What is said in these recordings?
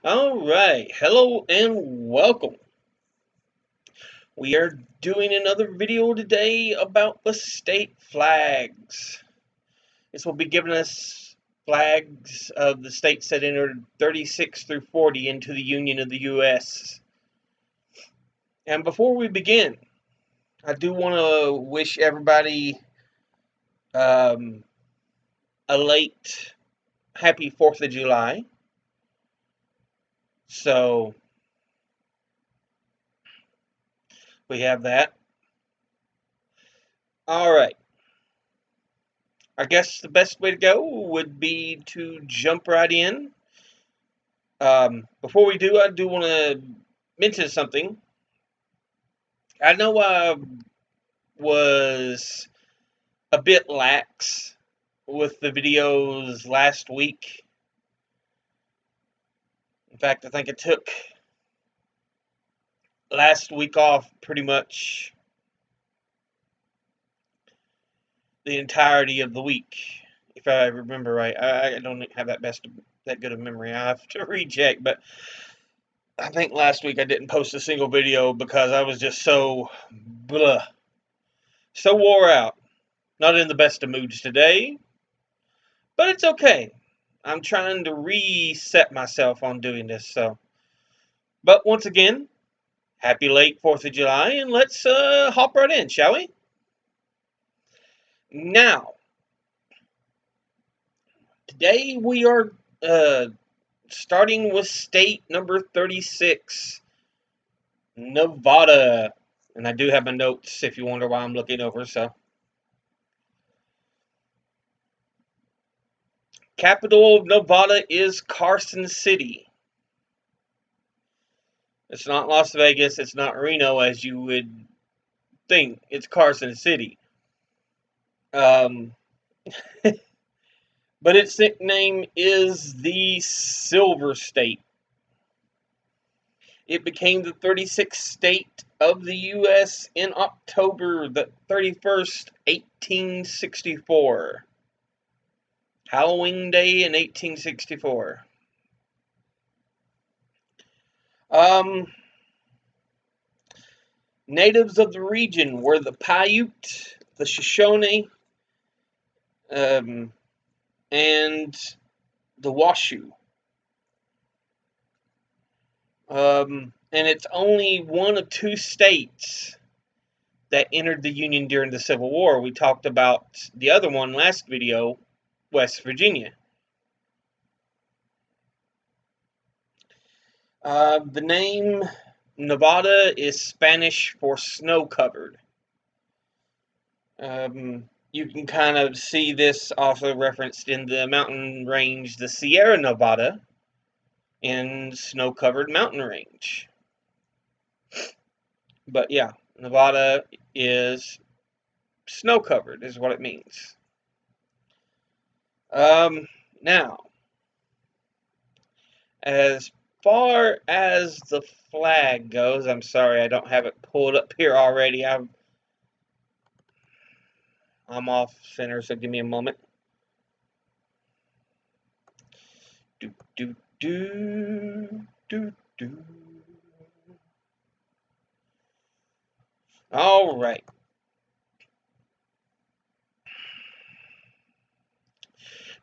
All right, hello and welcome. We are doing another video today about the state flags. This will be giving us flags of the states that entered 36 through 40 into the Union of the U.S. And before we begin, I do want to wish everybody um, a late happy 4th of July. So we have that. All right. I guess the best way to go would be to jump right in. Before we do, I do want to mention something. I know I was a bit lax with the videos last week. In fact, I think I took last week off pretty much the entirety of the week, if I remember right. I don't have that good of memory. I have to recheck, but I think last week I didn't post a single video because I was just so blah, so wore out. Not in the best of moods today, but it's okay. I'm trying to reset myself on doing this. But once again, happy late 4th of July, and let's hop right in, shall we? Now, today we are starting with state number 36, Nevada. And I do have my notes if you wonder why I'm looking over. Capital of Nevada is Carson City. It's not Las Vegas. It's not Reno, as you would think. It's Carson City. Um, but its nickname is the Silver State. It became the 36th state of the U.S. in October the 31st, 1864. Halloween Day in 1864. Natives of the region were the Paiute, the Shoshone, and the Washoe. And it's only one of two states that entered the Union during the Civil War. We talked about the other one last video, West Virginia. The name Nevada is Spanish for snow-covered. You can kind of see this also referenced in the mountain range, the Sierra Nevada, and snow-covered mountain range. But yeah, Nevada is snow-covered, is what it means. Now, as far as the flag goes, I'm sorry I don't have it pulled up here already. I'm off center, so give me a moment. Do do do do do. All right.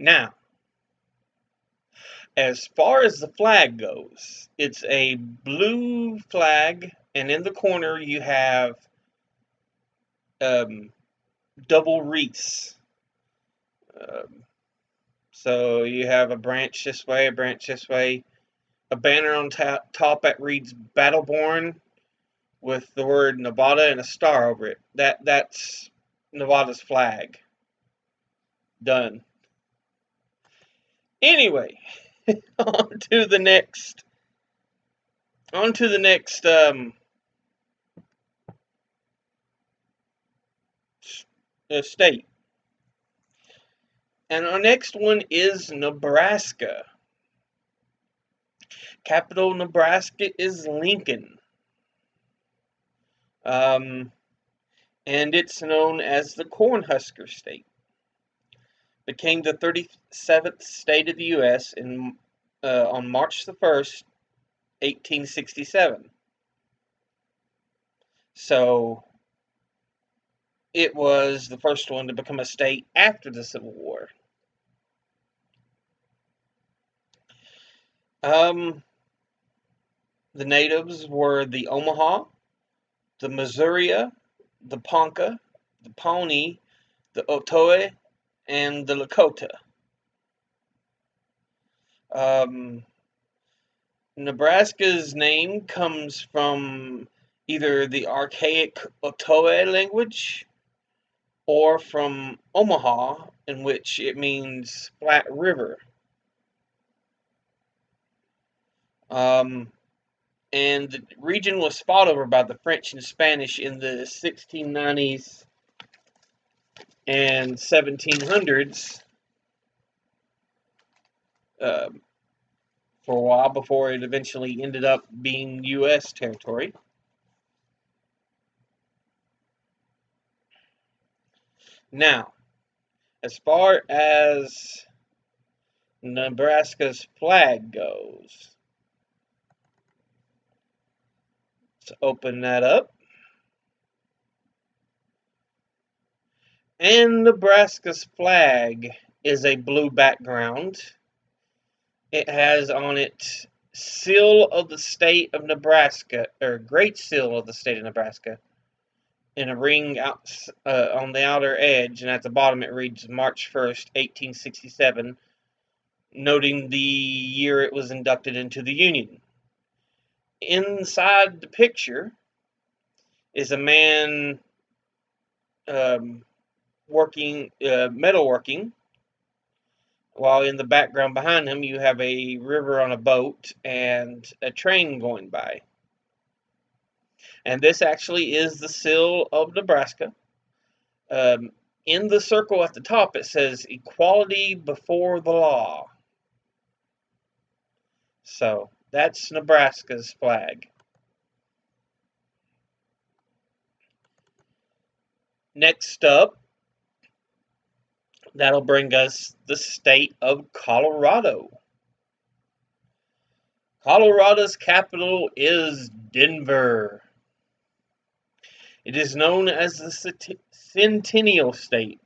Now, as far as the flag goes, it's a blue flag, and in the corner you have double wreaths. So you have a branch this way, a branch this way, a banner on top that reads Battleborn with the word Nevada and a star over it. That's Nevada's flag. Done. Anyway, on to the next state. And our next one is Nebraska. Capital Nebraska is Lincoln. And it's known as the Cornhusker State. Became the 37th state of the U.S. in on March the 1st, 1867. So it was the first one to become a state after the Civil War. The natives were the Omaha, the Missouri, the Ponca, the Pawnee, the Otoe, and the Lakota. Nebraska's name comes from either the archaic Otoe language or from Omaha, in which it means flat river. And the region was fought over by the French and Spanish in the 1690s and 1700s for a while before it eventually ended up being U.S. territory. Now, as far as Nebraska's flag goes, let's open that up. And Nebraska's flag is a blue background. It has on it Seal of the State of Nebraska, or Great Seal of the State of Nebraska, in a ring out on the outer edge, and at the bottom it reads March 1st, 1867, noting the year it was inducted into the Union. Inside the picture is a man working metalworking, while in the background behind him you have a river on a boat and a train going by. And this actually is the seal of Nebraska. In the circle at the top it says equality before the law. So that's Nebraska's flag. Next up, that'll bring us the state of Colorado. Colorado's capital is Denver. It is known as the Centennial State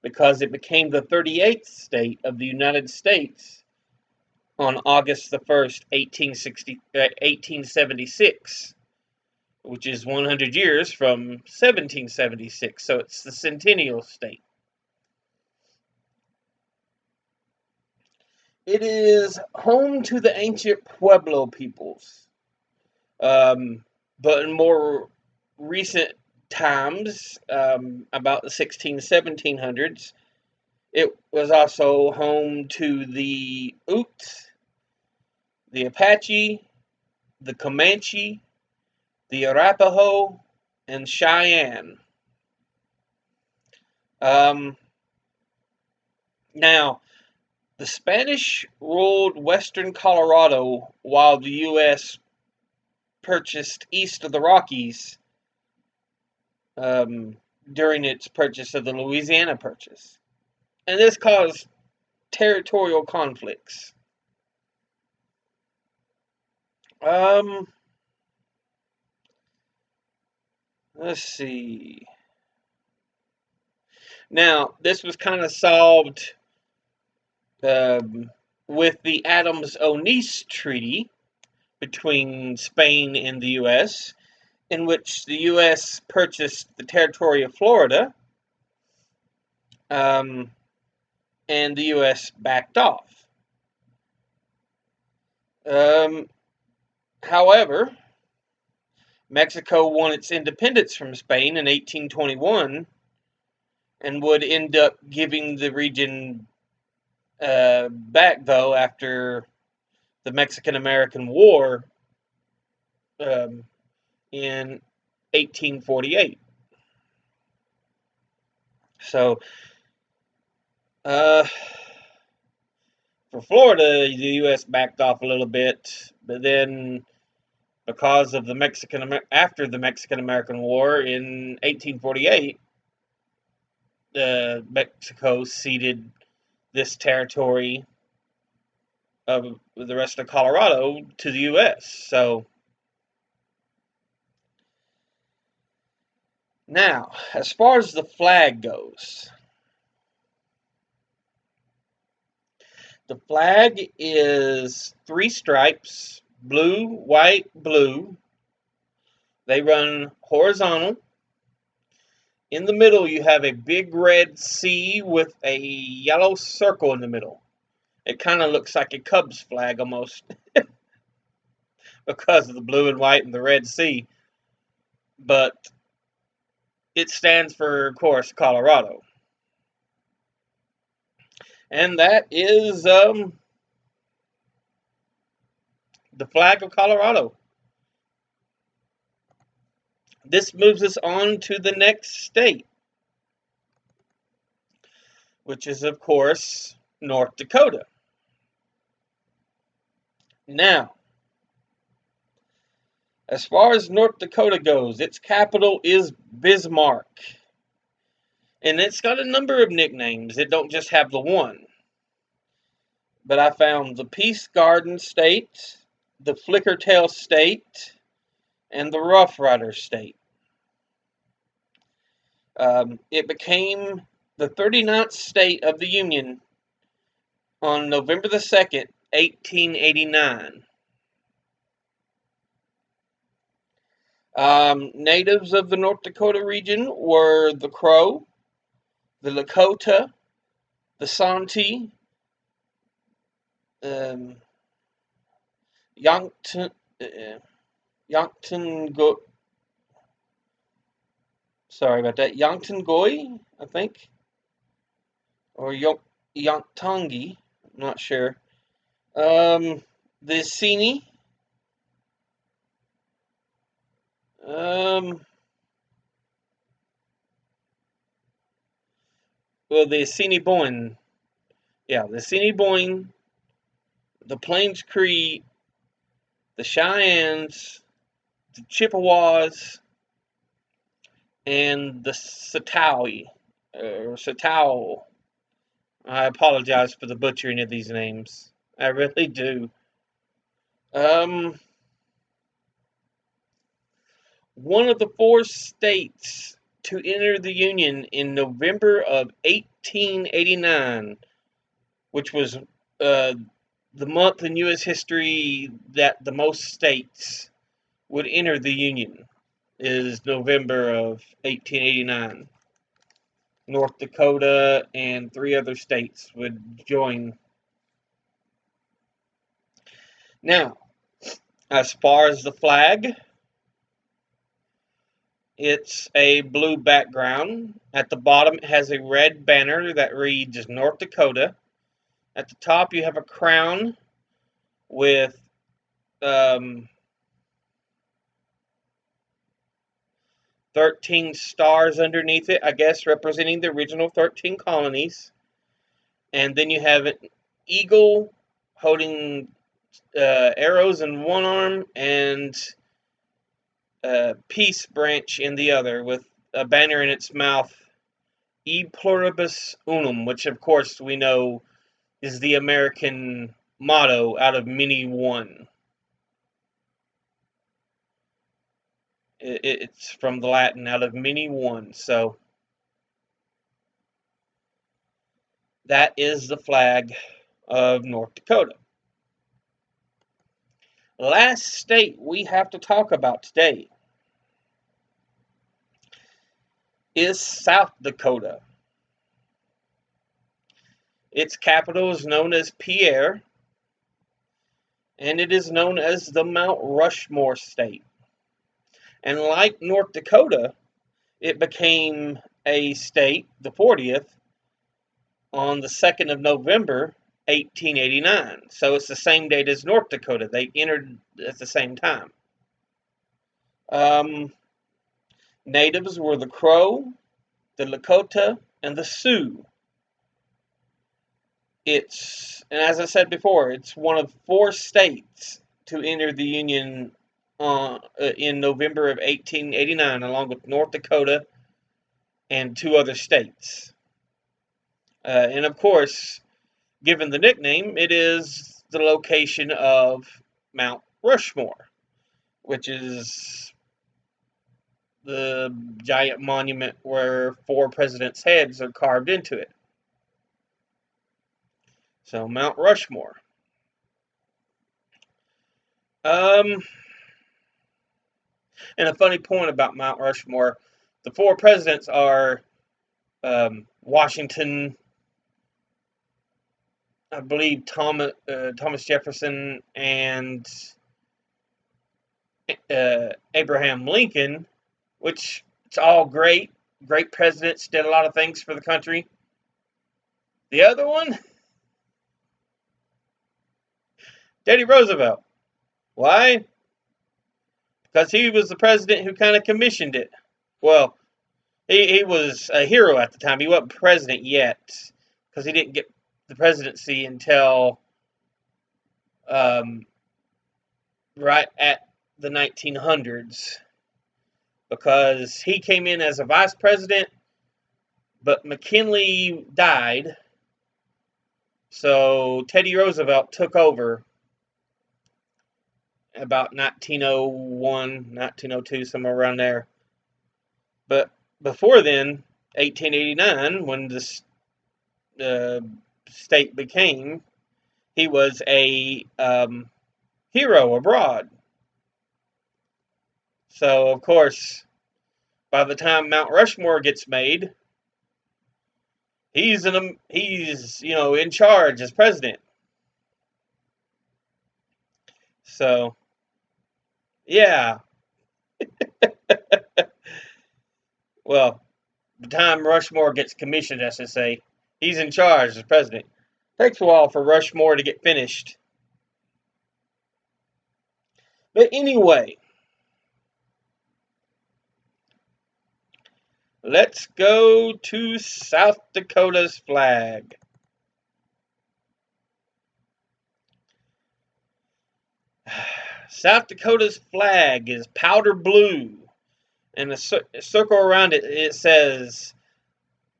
because it became the 38th state of the United States on August the 1st, 1876, which is 100 years from 1776. So it's the Centennial State. It is home to the ancient Pueblo peoples. But in more recent times, about the 1700s, it was also home to the Ute, the Apache, the Comanche, the Arapaho, and Cheyenne. Now, the Spanish ruled western Colorado while the U.S. purchased east of the Rockies during its purchase of the Louisiana Purchase. And this caused territorial conflicts. Let's see. Now, this was kind of solved with the Adams-Onis Treaty between Spain and the U.S., in which the U.S. purchased the territory of Florida, and the U.S. backed off. However, Mexico won its independence from Spain in 1821 and would end up giving the region back, though, after the Mexican-American War in 1848. So, for Florida, the U.S. backed off a little bit, but then because of after the Mexican-American War in 1848, Mexico ceded this territory of the rest of Colorado to the U.S. So now, as far as the flag goes, the flag is 3 stripes: blue, white, blue. They run horizontal. In the middle, you have a big red C with a yellow circle in the middle. It kind of looks like a Cubs flag almost because of the blue and white and the red C. But it stands for, of course, Colorado. And that is the flag of Colorado. This moves us on to the next state, which is, of course, North Dakota. Now, as far as North Dakota goes, its capital is Bismarck. And it's got a number of nicknames. It don't just have the one. But I found the Peace Garden State, the Flickertail State, and the Rough Rider State. It became the 39th state of the Union on November the 2nd, 1889. Natives of the North Dakota region were the Crow, the Lakota, the Santee, Yankton, sorry about that, Yanktongoy, I think, or Yanktongi, I'm not sure. The Sini, well, the Assiniboine, yeah, the Assiniboine, the Plains Cree, the Cheyennes, the Chippewas, and the Satawi, or Satao. I apologize for the butchering of these names. I really do. One of the 4 states to enter the Union in November of 1889, which was the month in U.S. history that the most states would enter the Union, is November of 1889. North Dakota and 3 other states would join. Now, as far as the flag, it's a blue background. At the bottom, it has a red banner that reads North Dakota. At the top, you have a crown with 13 stars underneath it, I guess, representing the original 13 colonies. And then you have an eagle holding arrows in one arm and a peace branch in the other, with a banner in its mouth, E pluribus unum, which of course we know is the American motto, out of many one. It's from the Latin, out of many one. So that is the flag of North Dakota. Last state we have to talk about today is South Dakota. Its capital is known as Pierre, and it is known as the Mount Rushmore State. And like North Dakota, it became a state, the 40th, on the 2nd of November, 1889. So it's the same date as North Dakota. They entered at the same time. Natives were the Crow, the Lakota, and the Sioux. And as I said before, it's one of 4 states to enter the Union in November of 1889, along with North Dakota and 2 other states. And of course, given the nickname, it is the location of Mount Rushmore, which is the giant monument where 4 presidents' heads are carved into it. So, Mount Rushmore. And a funny point about Mount Rushmore, the 4 presidents are Washington, I believe Thomas Jefferson, and Abraham Lincoln, which it's all great presidents, did a lot of things for the country. The other one, Teddy Roosevelt. Why? Because he was the president who kind of commissioned it. Well, he was a hero at the time. He wasn't president yet, because he didn't get the presidency until right at the 1900s, because he came in as a vice president, but McKinley died, so Teddy Roosevelt took over about 1901, 1902, somewhere around there. But before then, 1889, when the state became, he was a hero abroad. So, of course, by the time Mount Rushmore gets made, he's in charge as president. So, yeah. Well, the time Rushmore gets commissioned, I should say, he's in charge as president. Takes a while for Rushmore to get finished. But anyway, let's go to South Dakota's flag. South Dakota's flag is powder blue, and a circle around it, it says,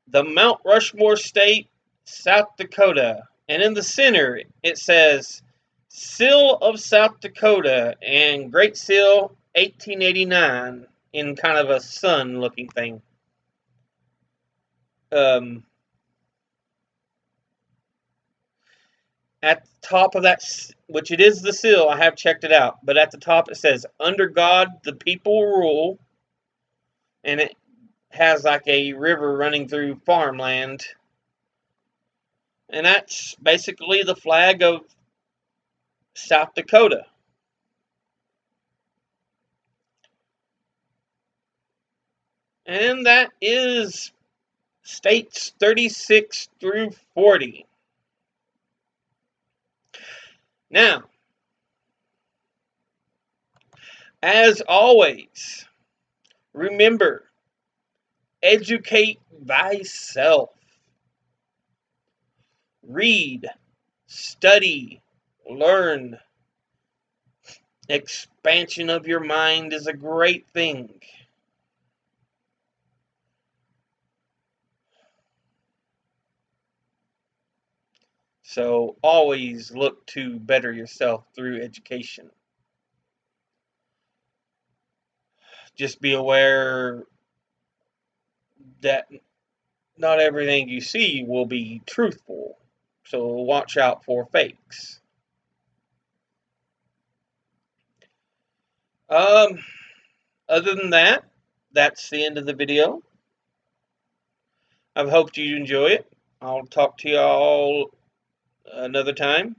the Mount Rushmore State, South Dakota. And in the center, it says, Seal of South Dakota and Great Seal 1889, in kind of a sun-looking thing. At the top of that, which it is the seal, I have checked it out, but at the top it says, under God the people rule, and it has like a river running through farmland, and that's basically the flag of South Dakota. And that is states 36 through 40. Now, as always, remember, educate thyself. Read, study, learn. Expansion of your mind is a great thing. So always look to better yourself through education. Just be aware that not everything you see will be truthful. So watch out for fakes. Other than that, that's the end of the video. I've hoped you enjoy it. I'll talk to y'all another time.